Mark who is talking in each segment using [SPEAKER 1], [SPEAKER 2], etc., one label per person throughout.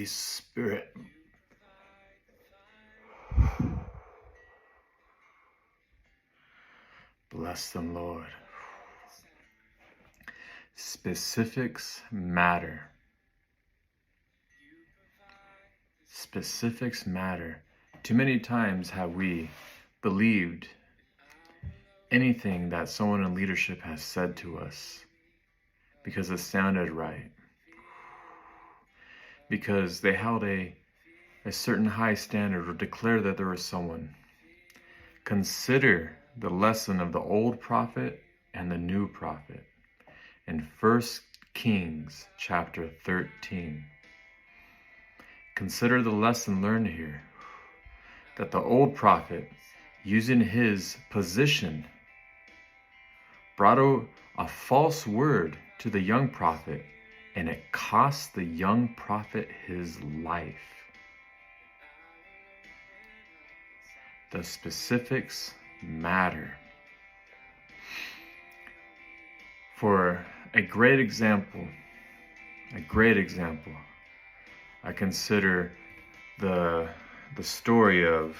[SPEAKER 1] Holy Spirit. Bless them, Lord. Specifics matter. Specifics matter. Too many times have we believed anything that someone in leadership has said to us because it sounded right. Because they held a certain high standard or declared that there was someone. Consider the lesson of the old prophet and the new prophet in 1 Kings chapter 13. Consider the lesson learned here, that the old prophet, using his position, brought a false word to the young prophet, and it cost the young prophet his life. The specifics matter. For a great example, I consider the story of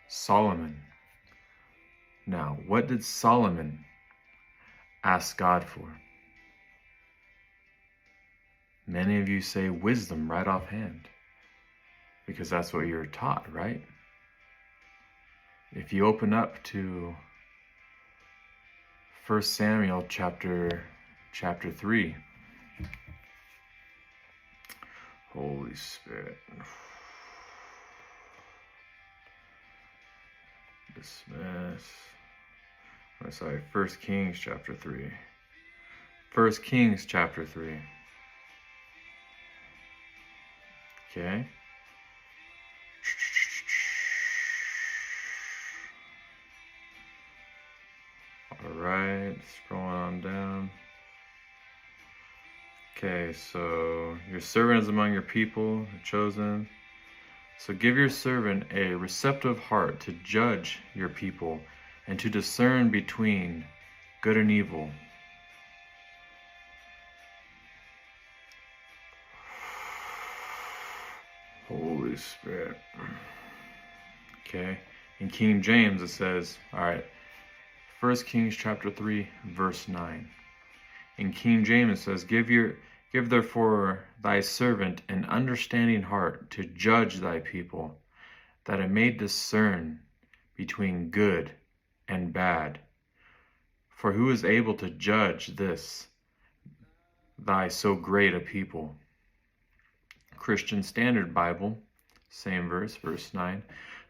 [SPEAKER 1] Solomon. Now, what did Solomon ask God for? Many of you say wisdom right offhand, because that's what you're taught, right? If you open up to 1 Samuel chapter 3, Holy Spirit. Dismiss. Oh, sorry, 1 Kings chapter 3. 1 Kings chapter 3. Okay. All right, scrolling on down. Okay, so your servant is among your people, chosen. So give your servant a receptive heart to judge your people and to discern between good and evil. Holy Spirit. Okay, in King James it says, all right, 1 Kings chapter 3, verse 9. In King James it says, Give therefore thy servant an understanding heart to judge thy people, that it may discern between good and bad. For who is able to judge this, thy so great a people? Christian Standard Bible, same verse, verse 9.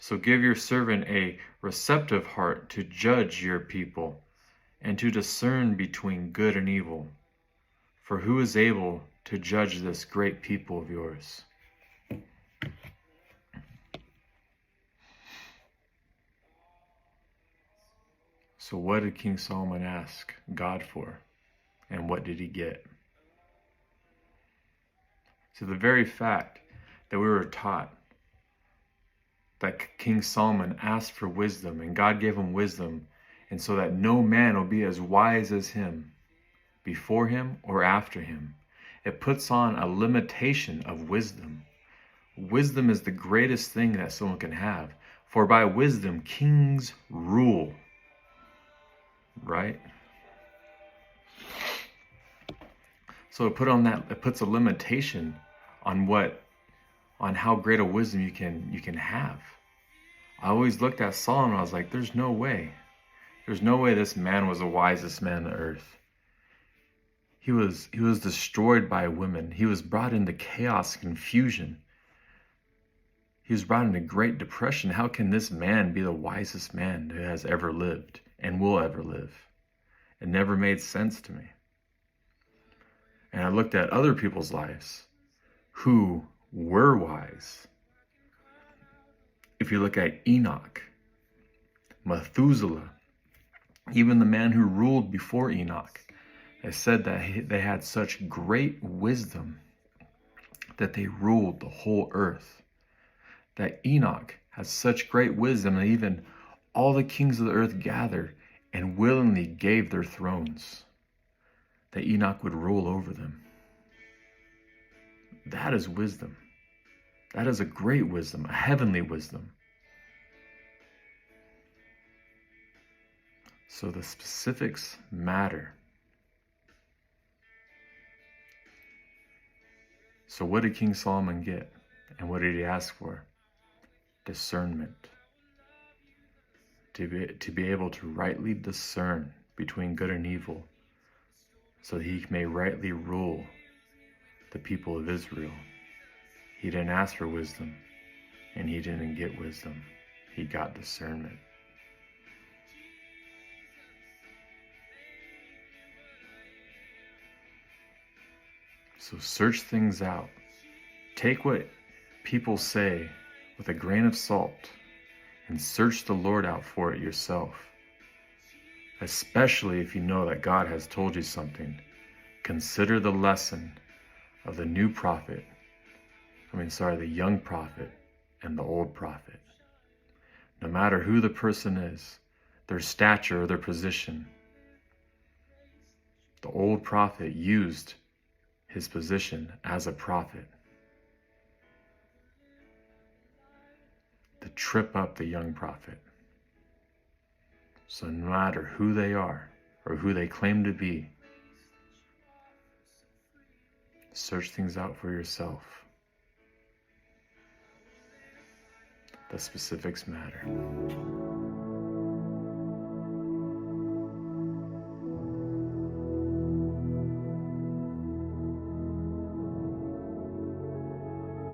[SPEAKER 1] So give your servant a receptive heart to judge your people, and to discern between good and evil. For who is able to judge this great people of yours? So what did King Solomon ask God for? And what did he get? So the very fact that we were taught that King Solomon asked for wisdom and God gave him wisdom, and so that no man will be as wise as him, before him or after him. It puts on a limitation of wisdom. Wisdom is the greatest thing that someone can have. For by wisdom, kings rule. Right? So it puts a limitation on how great a wisdom you can have. I always looked at Solomon, I was like, there's no way. There's no way this man was the wisest man on earth. He was destroyed by women. He was brought into chaos, confusion. He was brought into Great Depression. How can this man be the wisest man who has ever lived and will ever live? It never made sense to me. And I looked at other people's lives who were wise. If you look at Enoch, Methuselah, even the man who ruled before Enoch, it said that they had such great wisdom that they ruled the whole earth. That Enoch has such great wisdom that even all the kings of the earth gathered and willingly gave their thrones, that Enoch would rule over them. That is wisdom. That is a great wisdom, a heavenly wisdom. So the specifics matter. So what did King Solomon get? And what did he ask for? Discernment. To be able to rightly discern between good and evil, so that he may rightly rule the people of Israel. He didn't ask for wisdom, and he didn't get wisdom. He got discernment. So search things out. Take what people say with a grain of salt and search the Lord out for it yourself. Especially if you know that God has told you something. Consider the lesson of the young prophet and the old prophet. No matter who the person is, their stature or their position, the old prophet used his position as a prophet to trip up the young prophet. So no matter who they are or who they claim to be, search things out for yourself. The specifics matter.